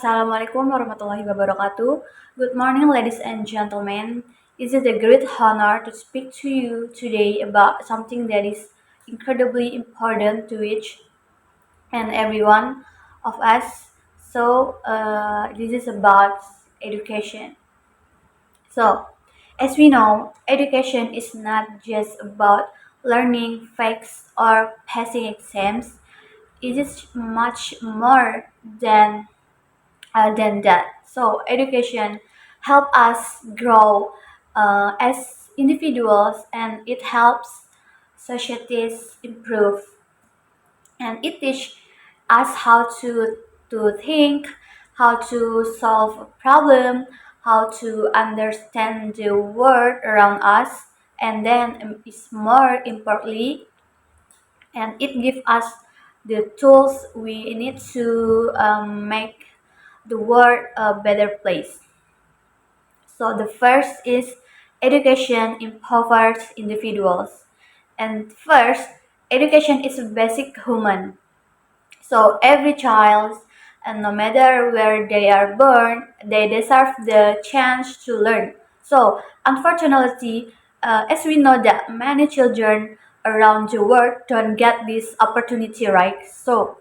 Assalamualaikum warahmatullahi wabarakatuh. Good morning, ladies and gentlemen. It is a great honor to speak to you today about something that is incredibly important to each and every one of us. This is about education. So, as we know, education is not just about learning facts or passing exams. It is much more than that. So education help us grow as individuals, and it helps societies improve, and it teach us how to think, how to solve a problem, how to understand the world around us, and then is more importantly, and it gives us the tools we need to make the world a better place. So the first is education empowers individuals. And first, education is a basic human. So every child, and no matter where they are born, they deserve the chance to learn. So unfortunately, as we know that many children around the world don't get this opportunity, right? So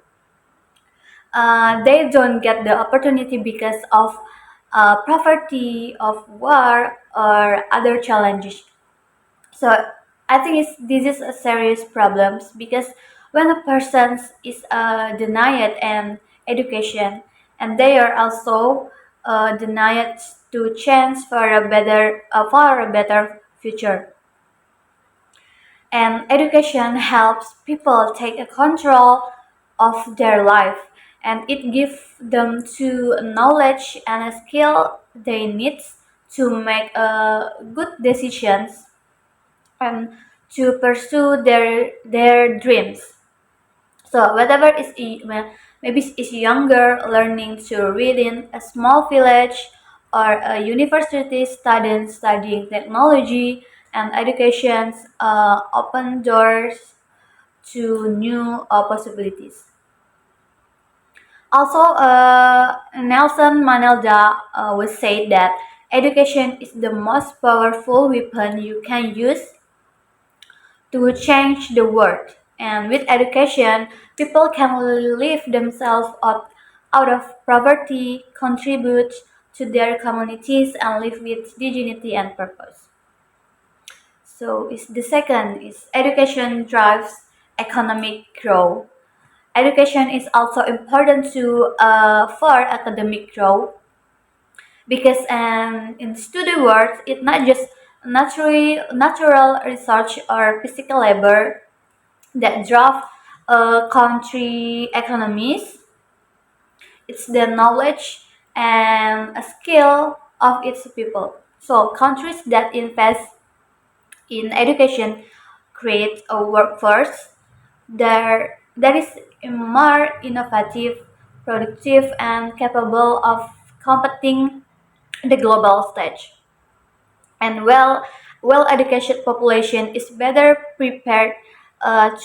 they don't get the opportunity because of poverty, of war, or other challenges. So I think this is a serious problem because when a person is denied an education, and they are also denied to chance for a better future. And education helps people take a control of their life, and it gives them to knowledge and a skill they need to make good decisions and to pursue their dreams. So whatever maybe is younger learning to read in a small village, or a university student studying technology and educations open doors to new possibilities. Also, Nelson Mandela was said that education is the most powerful weapon you can use to change the world. And with education, people can lift themselves out of poverty, contribute to their communities, and live with dignity and purpose. So is the second is education drives economic growth. Education is also important for academic growth because in study world it's not just natural research or physical labor that drive country economies. It's the knowledge and a skill of its people. So countries that invest in education create a workforce that is more innovative, productive, and capable of competing the global stage. And well-educated population is better prepared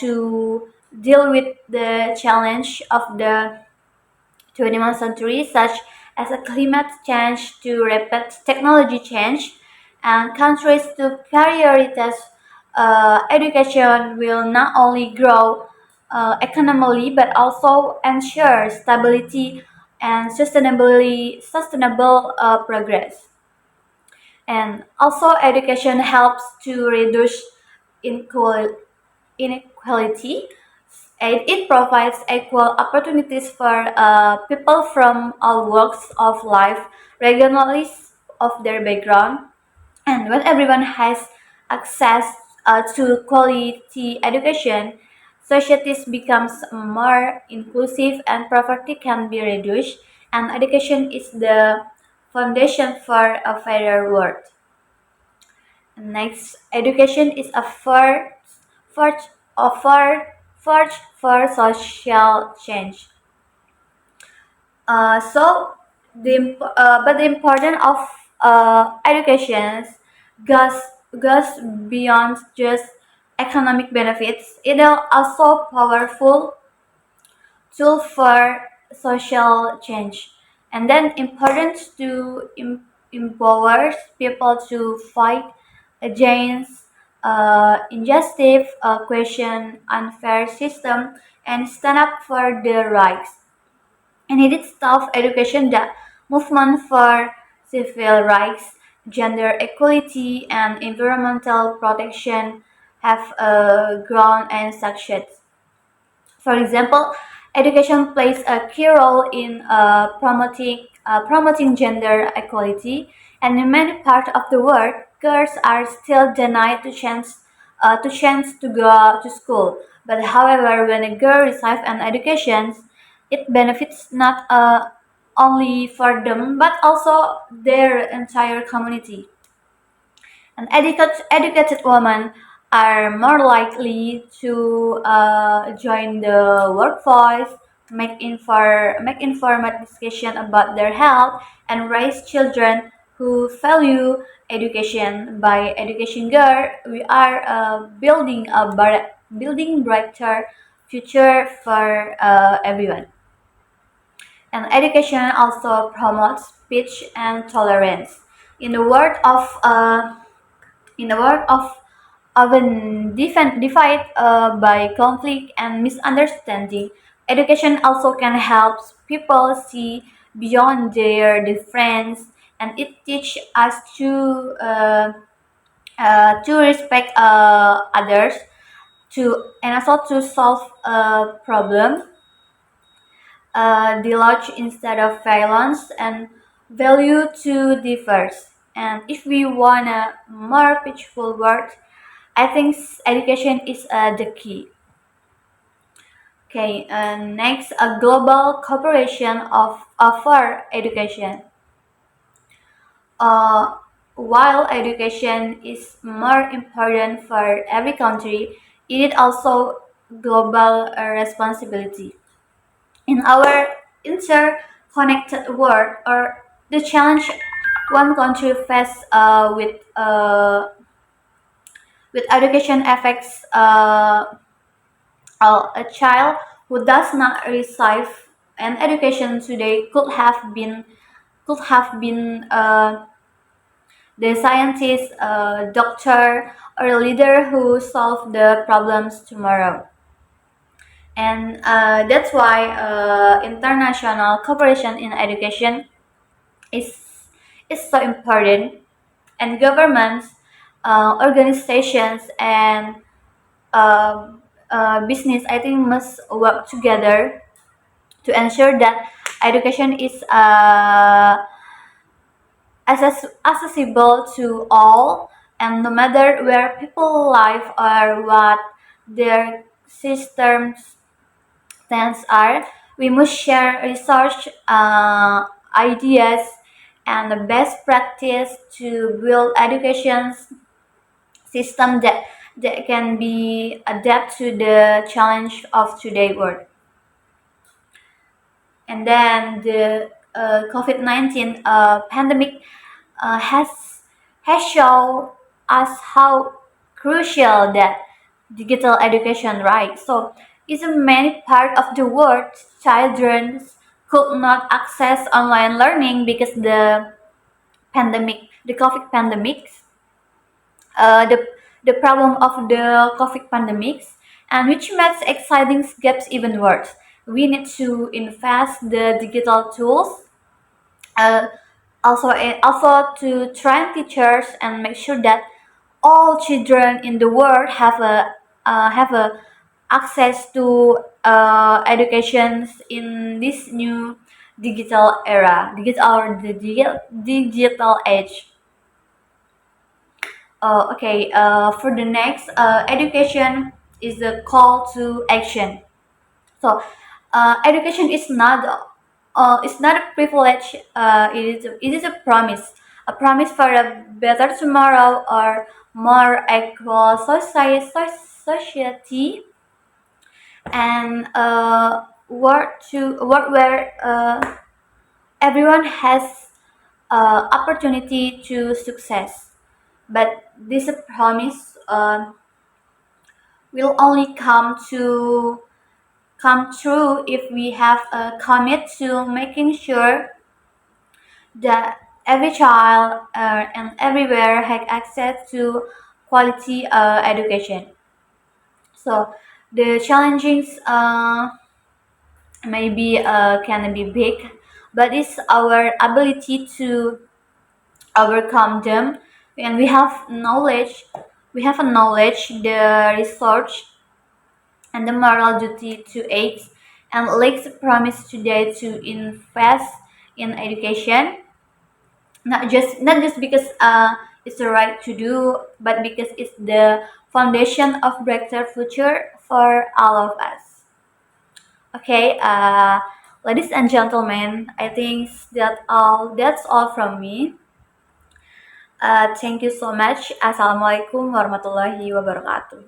to deal with the challenge of the 21st century, such as a climate change to rapid technology change, and countries to prioritize education will not only grow economically but also ensure stability and sustainable progress. And also, education helps to reduce inequality, and it provides equal opportunities for people from all walks of life, regardless of their background. And when everyone has access to quality education, societies becomes more inclusive and poverty can be reduced. And education is the foundation for a fairer world. Next, education is a forge, forge for social change. So, but the importance of education goes goes beyond just economic benefits. It is also powerful tool for social change. And then important to empower people to fight against injustice, question unfair system, and stand up for their rights. And it is tough education that movement for civil rights, gender equality, and environmental protection have grown and succeeded. For example, education plays a key role in promoting gender equality, and in many parts of the world, girls are still denied the chance to go to school. But however, when a girl receives an education, it benefits not only for them but also their entire community. And educated women are more likely to join the workforce, make informed discussion about their health, and raise children who value education. By education girl, we are building brighter future for everyone. And education also promotes peace and tolerance. In the world of often defined by conflict and misunderstanding, education also can help people see beyond their difference, and it teaches us to respect others, and also to solve a problem, dialogue instead of violence, and value to differs. And if we want a more peaceful world, I think education is the key. Okay, next, a global cooperation for education. Uh, while education is more important for every country, it is also global responsibility. In our interconnected world, or the challenge one country faces with education affects a child who does not receive an education today could have been the scientist, doctor, or a leader who solve the problems tomorrow. And that's why international cooperation in education is is so important. And governments, organizations, and uh, business, I think, must work together to ensure that education is accessible to all, and no matter where people live or what their systems stance are, we must share research, ideas, and the best practice to build education system that can be adapt to the challenge of today's world. And then the COVID-19 pandemic has shown us how crucial that digital education, right? So, in many part of the world, children could not access online learning because the COVID pandemic, uh, the the problem of the COVID pandemics, and which makes exciting gaps even worse. We need to invest the digital tools, uh, also to train teachers and make sure that all children in the world have a access to education in this new digital era, digital age. Okay, for the next, education is a call to action. So, education is not a privilege. It is a promise for a better tomorrow or more equal society, and work where everyone has opportunity to success. But this promise will only come true if we have a commit to making sure that every child and everywhere has access to quality education. So the challenges maybe can be big, but it's our ability to overcome them. And we have a knowledge, the research, and the moral duty to aid, and Lake's promise today to invest in education, not just because it's the right to do, but because it's the foundation of brighter future for all of us. Okay, ladies and gentlemen, I think that's all from me. Thank you so much. Assalamualaikum warahmatullahi wabarakatuh.